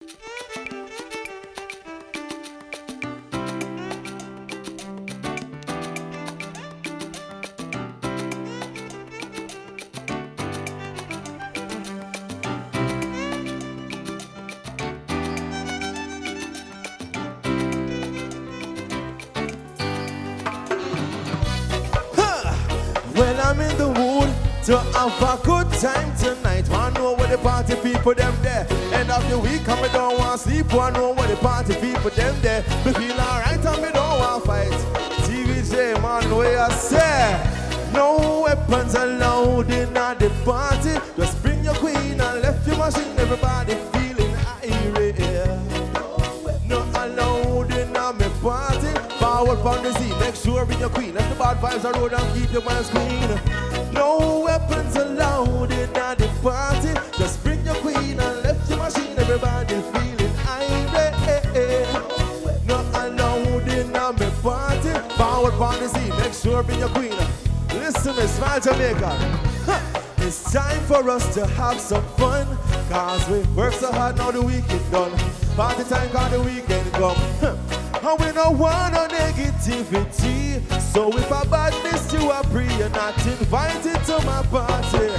Well, I'm in the mood to have a good time tonight. I know what the party people them there. End of the week, and me don't want sleep. I know what the party people them there. Me feel alright, and me don't want fight. TVJ, man, where I say, no weapons allowed in the party. Just bring your queen and left your machine. Everybody feeling irate. No allowed in my party. Forward from the scene, make sure bring your queen. Let the bad vibes are road and keep your man's clean. No weapons allowed in the party. Just bring your queen and left your machine. Everybody feeling irate. No allowed in my party. Forward from the scene, make sure bring your queen. Listen, me, Smile Jamaica. It's time for us to have some fun. Cause we work so hard, now the weekend done. Party time, cause the weekend come. And we don't want no negativity. So if a badness you are free, you're not invited to my party.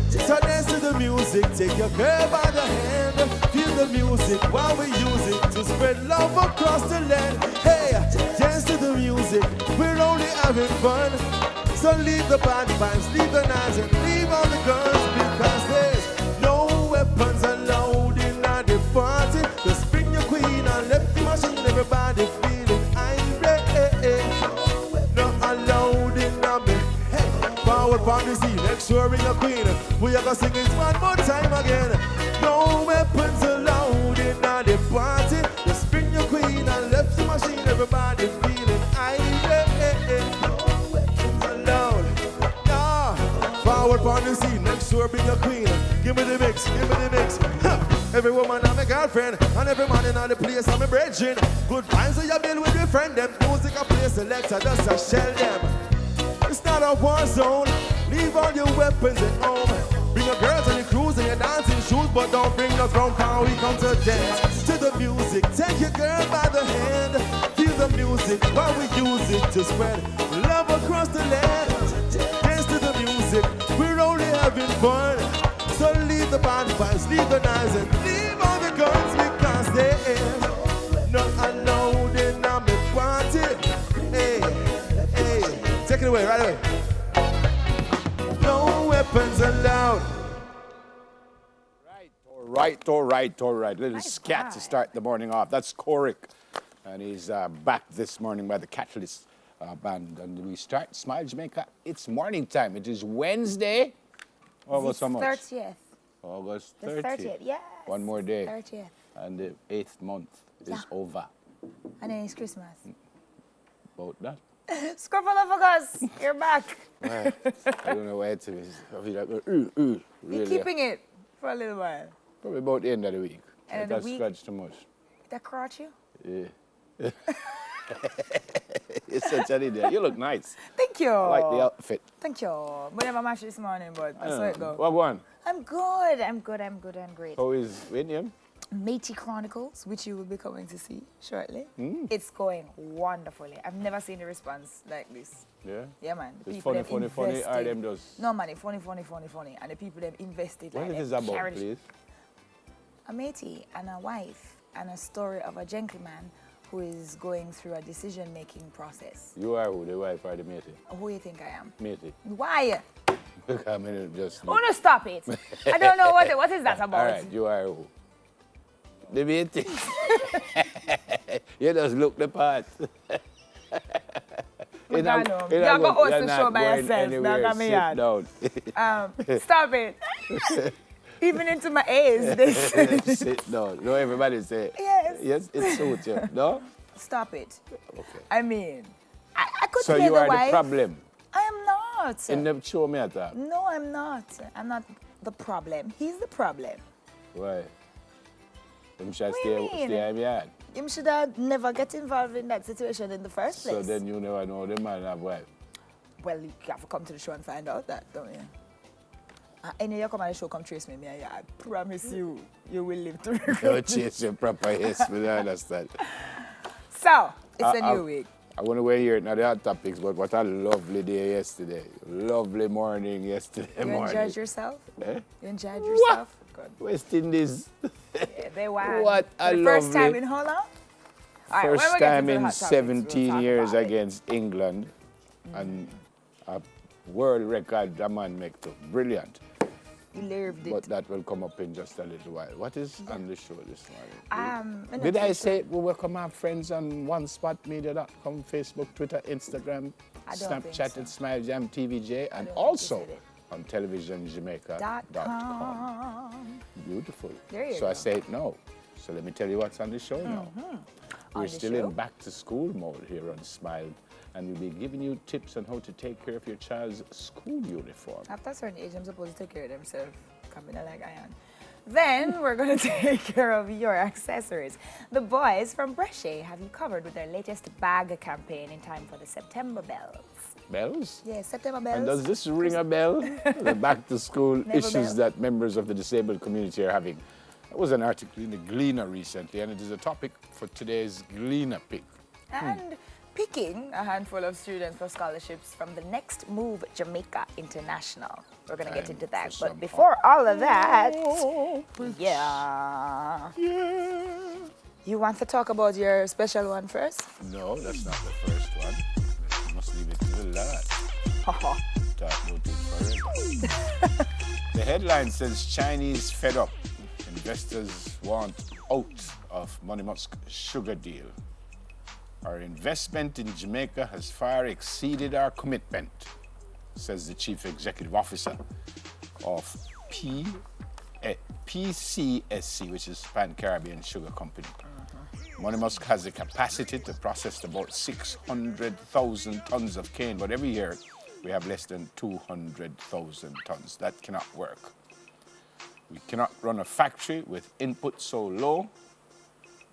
So dance to the music, take your girl by the hand. Feel the music while we use it to spread love across the land. Hey, dance to the music, we're only having fun. So leave the bad vibes, leave the knives and leave all the guns. Because there's no weapons allowed in the party. Just bring your queen and left the machine. Everybody feeling irate. No allowed in me. Hey, forward from the scene, make sure bring your queen. We are gonna sing it one more time again. No weapons allowed in the party. Just bring your queen and left the machine. Everybody feeling irate. Forward on the scene, make sure bring your queen. Give me the mix, give me the mix. Every woman I'm a girlfriend, and every man in all the place I'm a brethren. Good vibes so you build with your friend them. Music a play selector, just a shell them. It's not a war zone, leave all your weapons at home. Bring your girls and your crews and your dancing shoes, but don't bring us round town, we come to dance. To the music, take your girl by the hand. Feel the music while we use it to spread love across the land. We're only having fun. So leave the bad vibes, leave the knives and leave all the guns. Because there's not allowed in my party. Hey, hey, take it away, right away. No weapons allowed. All right. Little scat to start the morning off. That's Korik. And he's back this morning by the Catalyst band. And we start Smile Jamaica. It's morning time. It is Wednesday. August 30th. August 30th. The 30th, yes. One more day. 30th. And the 8th month is over. And then it's Christmas. About that. Scruffle of August, you're back. Right. I don't know where to be. I feel like, really. You're keeping it for a little while. Probably about the end of the week. End of the week? Stretch too much. That crotch you? Yeah. You're such an idiot. You look nice. Thank you. I like the outfit. Thank you. We never matched this morning, but that's how it goes. What one? I'm good. I'm great. How is William? Matey Chronicles, which you will be coming to see shortly. It's going wonderfully. I've never seen a response like this. Yeah? Yeah, man. The It's people funny, them or them just... No, man, funny. And the people them invested. What like, is them this about, carried- please? A matey and a wife and a story of a gentleman who is going through a decision-making process. You are who, the wife or the matey? Who do you think I am? Matey. Why? I mean, just... Oh, no, stop it. I don't know what is that about. All right, you are who? The matey. You just look the part. You got host the show by yourself. Sit down. Stop it. Even into my A's. This. Sit down. No, everybody say. Yes. Yes, it suits you. No? Stop it. Okay. I mean, I could So play you the are wife. the problem? I am not. In the show me at that? No, I'm not. I'm not the problem. He's the problem. Why? Him should What do you stay mean? in yard. Him should have never get involved in that situation in the first place. So then you never know the man have wife. Well, you have to come to the show and find out that, don't you? Any you come on the show, come trace me. I promise you, you will live to regret No it. chase your proper yes, but I understand. So, it's a new week. I want to wear here now the hot topics, but what a lovely day yesterday. Lovely morning yesterday You morning. enjoyed yourself? Eh? You enjoyed yourself? Good. West Indies. Yeah, they won. What a For the first time lovely- in how long? All right, when First we get time into the in hot topics, 17 we'll talk years about it. against England. And a world record the man make too. Brilliant. You lived it. But that will come up in just a little while. What is on the show this morning? In Did the I future- say we welcome our friends on OneSpotMedia.com, Facebook, Twitter, Instagram, I don't think Snapchat so. at Smile Jam TVJ, and don't think you also said it. on TelevisionJamaica.com. .com. Beautiful. There you so go. I say it now. So let me tell you what's on the show now. On We're the still show? in back to school mode here on Smile, and we'll be giving you tips on how to take care of your child's school uniform. After a certain age, I'm supposed to take care of themselves. Coming like I am. Then we're going to take care of your accessories. The boys from Brescia have you covered with their latest bag campaign in time for the September bells. Bells? Yeah, September bells. And does this ring a bell? The back to school Never issues bell. that members of the disabled community are having. There was an article in the Gleaner recently, and it is a topic for today's Gleaner pick. And picking a handful of students for scholarships from the Next Move Jamaica International. We're going to get Time into that. for But some before all of that, Yeah. you want to talk about your special one first? No, that's not the first one. You must leave it to the last. Talk about it forever. The headline says Chinese fed up. Investors want out of Money Musk sugar deal. Our investment in Jamaica has far exceeded our commitment, says the Chief Executive Officer of PCSC, which is Pan-Caribbean Sugar Company. Money Musk has the capacity to process about 600,000 tons of cane, but every year we have less than 200,000 tons. That cannot work. We cannot run a factory with input so low,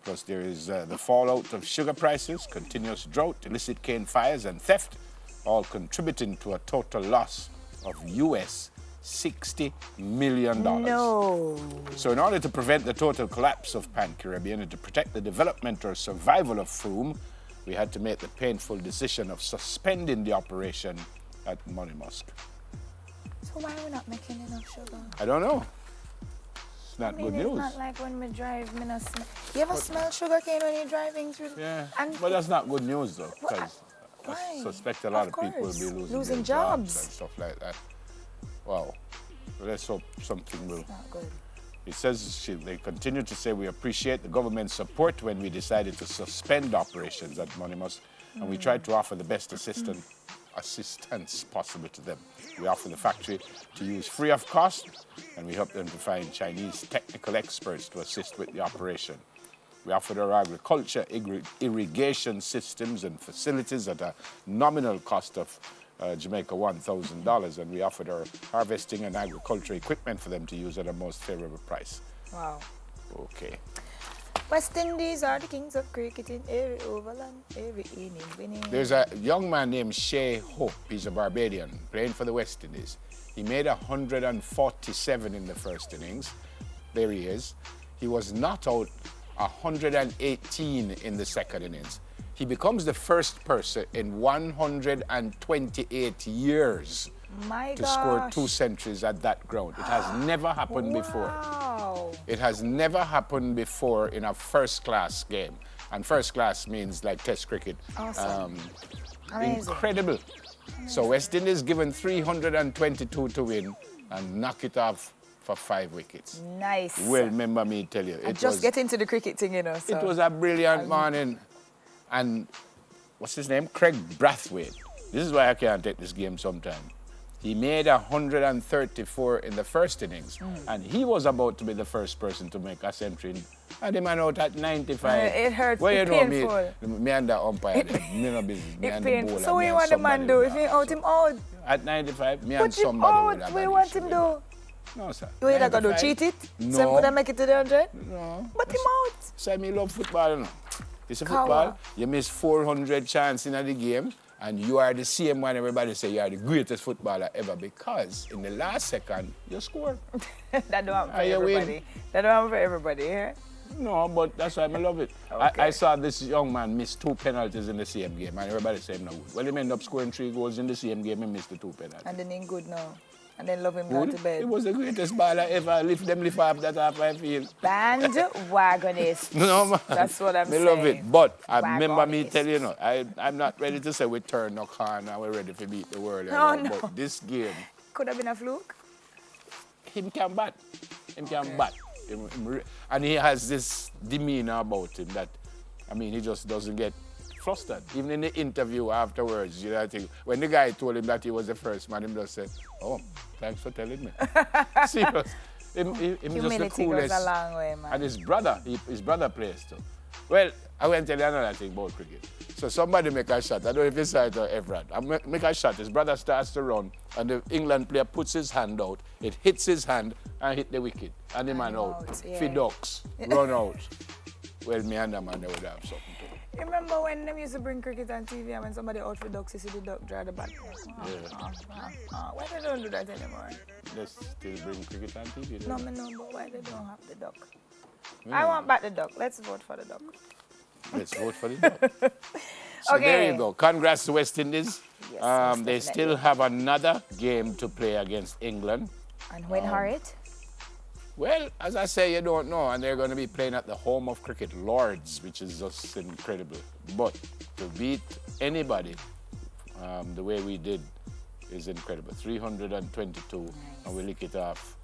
plus there is the fallout of sugar prices, continuous drought, illicit cane fires, and theft, all contributing to a total loss of US $60 million. No. So in order to prevent the total collapse of Pan-Caribbean and to protect the development or survival of Froome, we had to make the painful decision of suspending the operation at Money Musk. So why are we not making enough sugar? I don't know. It's not good It's news. not like when we drive, me no smell. You ever smell sugar cane when you're driving through? Yeah, And but that's not good news though, Well, because why? I suspect a lot Of of people will be course. losing their jobs. and stuff like that. Wow. Well, let's hope something will. not good. It says they continue to say we appreciate the government's support when we decided to suspend operations at Money Musk, and we tried to offer the best assistance possible to them. We offer the factory to use free of cost, and we help them to find Chinese technical experts to assist with the operation. We offered our agriculture, irrigation systems and facilities at a nominal cost of Jamaica $1,000, and we offered our harvesting and agriculture equipment for them to use at a most favorable price. Wow. Okay. West Indies are the kings of cricket in every overland, every inning winning. There's a young man named Shea Hope. He's a Barbadian playing for the West Indies. He made 147 in the first innings. There he is. He was not out 118 in the second innings. He becomes the first person in 128 years My to score gosh. 2 centuries at that ground. It has never happened before. Wow. It has never happened before in a first-class game. And first class means like Test cricket. Awesome. Amazing. Incredible. So West Indies given 322 to win and knock it off for 5 wickets. Nice. Well, remember me tell you, I just get into the cricket thing, you know. So. it was a brilliant morning. And what's his name? Craig Brathwaite. This is why I can't take this game sometime. He made 134 in the first innings, and he was about to be the first person to make a century. And the man out at 95. It hurts. Well, you It's know painful. me and the umpire, me no business. Me It's and the painful. bowler, So me we and want the man somebody do? would If have- you out him out, At 95, me put and him somebody would out. have We an want issue him with do. that. No, sir. You ain't gonna do 95. cheat it? No. So him could make it to the 100? No. But him out. So me love football, you know. It's a Coward. football. You miss 400 chance in the game, And you are the same one everybody say you are the greatest footballer ever because in the last second, you score. That don't happen for You win. everybody. That don't happen for everybody, yeah? No, but that's why I love it. Okay. I saw this young man miss 2 penalties in the same game, and everybody say him no good. Well, he ended up scoring 3 goals in the same game and missed the 2 penalties. And then he good now. And then love him go to Good. bed. He was the greatest baller ever. Lift off that half I feel. Bandwagonist. No, man. That's what I'm I saying. love it. But I remember me Wagonist. tell you, no, I'm not ready to say we turn no corner and we're ready to beat the world. No, no. But this game, Could have been a fluke. him can bat. Him can bat. And he has this demeanor about him that, I mean, he just doesn't get flustered. Even in the interview afterwards, you know, I think when the guy told him that he was the first man, him just said, oh, thanks for telling me. Serious. Him just the Humility goes coolest. a long way, man. And his brother plays too. Well, I want to tell you another thing about cricket. So somebody make a shot. I don't know if it's right or Everett. I make a shot. His brother starts to run, and the England player puts his hand out. It hits his hand and hit the wicket. And the man out. yeah. Feed ducks. Run out. Well, me and the man, they would have something to do. You remember when they used to bring cricket on TV and when somebody out for ducks, you see the duck draw the bat? Why they don't do that anymore? They still bring cricket on TV. No, me know, but why they don't have the duck? I want back the duck. Let's vote for the duck. Let's vote for the duck. So Okay. there you go. Congrats to West Indies. Yes, most They definitely. still have another game to play against England. And when Harriet? Well, as I say, you don't know, and they're going to be playing at the home of cricket, Lords, which is just incredible. But to beat anybody the way we did is incredible. 322, and we lick it off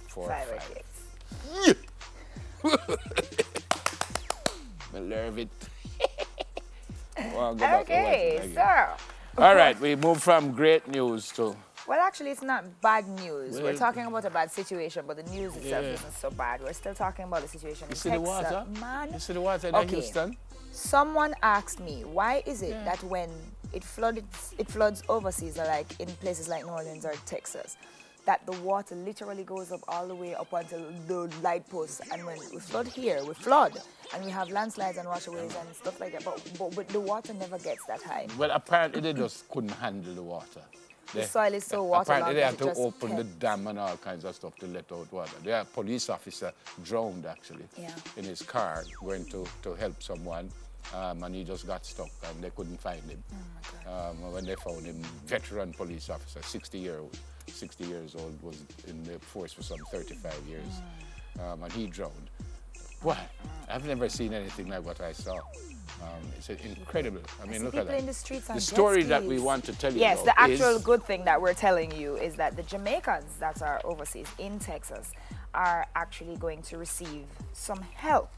4-5. 5 wickets. I love it. Well, go back and watch it Okay, again. so. All right, we move from great news to... Well, actually, it's not bad news. We're Well, talking about a bad situation, but the news itself Yeah. isn't so bad. We're still talking about the situation You in see the Texas. water? Man, You see the water in Okay. Houston? someone asked me, why is it that when it floods overseas, or like in places like New Orleans or Texas, that the water literally goes up all the way up until the light posts, and when we flood here, we flood, and we have landslides and washaways and stuff like that, but the water never gets that high. Well, apparently they just couldn't handle the water. The soil is so waterlogged Apparently they that had it to just open the can't. dam and all kinds of stuff to let out water. Their police officer drowned actually Yeah. in his car going to help someone, and he just got stuck and they couldn't find him. When they found him, veteran police officer, 60 years old, was in the force for some 35 years, and he drowned. Well, I've never seen anything like what I saw. It's incredible. I mean, look at People that. in the streets on The jet story that we skis. want to tell you Yes, about the actual is good thing that we're telling you is that the Jamaicans that are overseas in Texas are actually going to receive some help.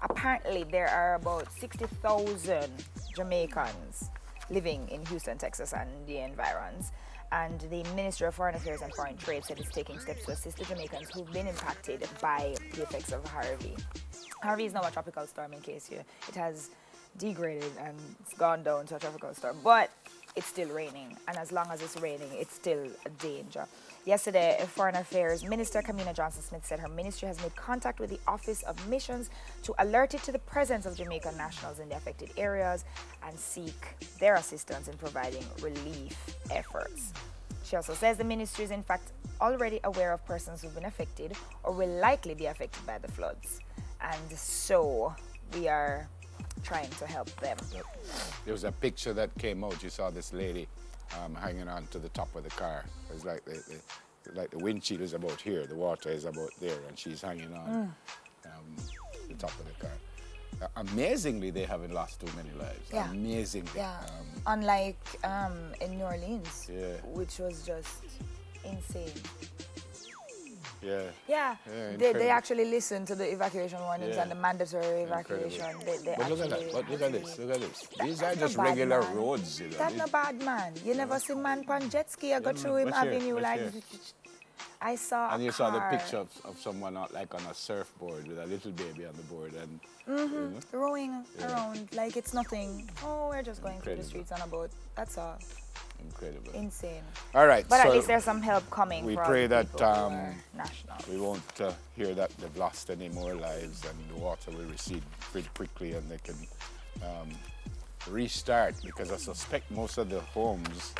Apparently, there are about 60,000 Jamaicans living in Houston, Texas and the environs. And the Ministry of Foreign Affairs and Foreign Trade said it's taking steps to assist the Jamaicans who've been impacted by the effects of Harvey. Harvey is now a tropical storm, in case it has degraded and it's gone down to a tropical storm, but it's still raining, and as long as it's raining, it's still a danger. Yesterday, Foreign Affairs Minister Kamina Johnson-Smith said her ministry has made contact with the Office of Missions to alert it to the presence of Jamaican nationals in the affected areas and seek their assistance in providing relief efforts. She also says the ministry is in fact already aware of persons who've been affected or will likely be affected by the floods, and so we are trying to help them. There was a picture that came out. You saw this lady hanging on to the top of the car. It's like the windshield is about here, the water is about there, and she's hanging on the top of the car. Amazingly, they haven't lost too many lives. Yeah. Amazingly. Yeah, unlike in New Orleans, Yeah. which was just insane. Yeah. Yeah, they incredible. actually listened to the evacuation warnings Yeah. and the mandatory Incredible. evacuation. They But look at actually that. But look at this. actually- Look at this. These are That's just no bad regular man. roads. You know. That's no bad man. You never see man on jet ski or go Yeah, through man. him Watch here, avenue watch like. here. I saw a And you saw the car picture of someone out like on a surfboard with a little baby on the board, and you know, rowing around like it's nothing. Oh, we're just going through the Incredible. streets on a boat. That's all. incredible. Insane. All right. But so at least there's some help coming we from pray that, people who are nationals. we won't hear that they've lost any more lives, and the water will recede pretty quickly, and they can restart because I suspect most of the homes,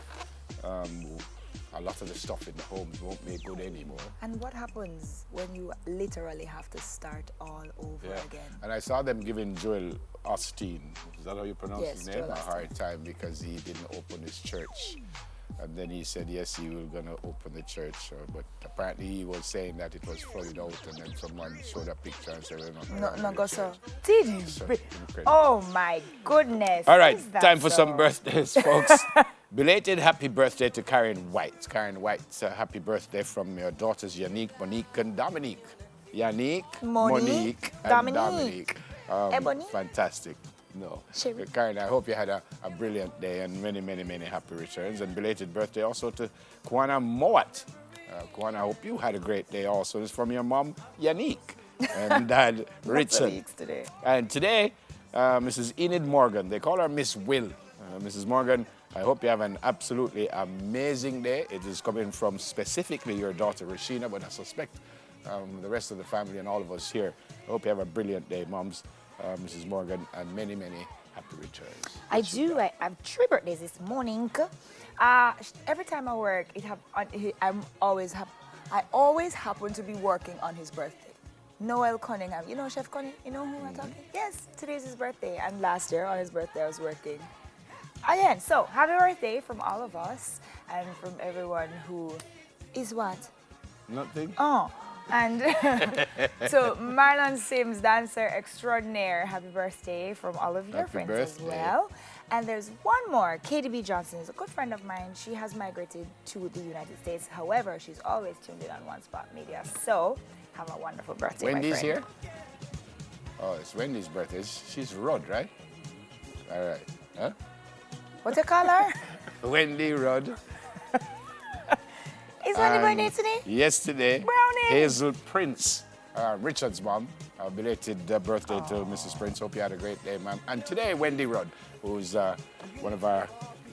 a lot of the stuff in the homes won't be good anymore. And what happens when you literally have to start all over again? And I saw them giving Joel Osteen, is that how you pronounce Yes, his name? Joel A Osteen. hard time because he didn't open his church. And then he said, yes, he was going to open the church. But apparently he was saying that it was flooded out. And then someone showed a picture and said, we're not going to open No, the go church. so. Did you? So, Re- incredible. Oh my goodness. All right, Is that time for so? some birthdays, folks. Belated happy birthday to Karen White. Karen White, happy birthday from your daughters Yannick, Monique, and Dominique. Yannick, Monique, and Dominique. Ebony? Fantastic. No. Sherry. Karen, I hope you had a brilliant day and many, many, many happy returns. And belated birthday also to Kwana Mowat. Kwana, I hope you had a great day also. It's from your mom, Yannick, and dad, Lots of Richard. weeks today. And today, Mrs. Enid Morgan, they call her Miss Will. Mrs. Morgan, I hope you have an absolutely amazing day. It is coming from specifically your daughter, Rashina, but I suspect the rest of the family and all of us here. I hope you have a brilliant day, moms, Mrs. Morgan, and many, many happy returns. I do. I have 3 birthdays this morning. Every time I work, I always happen to be working on his birthday. Noel Cunningham. You know Chef Connie? You know who I'm talking? Yes, today's his birthday. And last year on his birthday, I was working. Again, so happy birthday from all of us and from everyone who is what? Nothing? Oh, and so Marlon Sims, dancer extraordinaire, happy birthday from all of your Happy friends birthday. as well. And there's one more, KDB Johnson is a good friend of mine. She has migrated to the United States. However, she's always tuned in on One Spot Media. So have a wonderful birthday, my Wendy's friend. here? Oh, it's Wendy's birthday. She's Rod, right? All right. Huh? What you call her? Wendy Rod. Is Wendy And birthday today? Yesterday, Brownie. Hazel Prince, Richard's mom, belated birthday to Mrs. Prince. Hope you had a great day, ma'am. And today, Wendy Rudd, who's one of our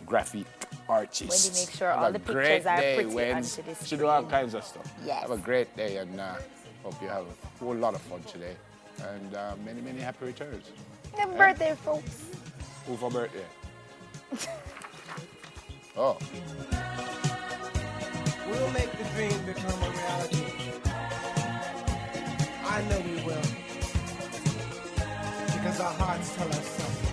graphic artists. Wendy, make sure Have all a the great pictures are day, pretty Wens. onto the She do all screen. kinds of stuff. Yes. Have a great day, and hope you have a whole lot of fun today. And many, many happy returns. Happy birthday, folks. Who for birthday? Oh. We'll make the dream become a reality. I know we will. Because our hearts tell us something.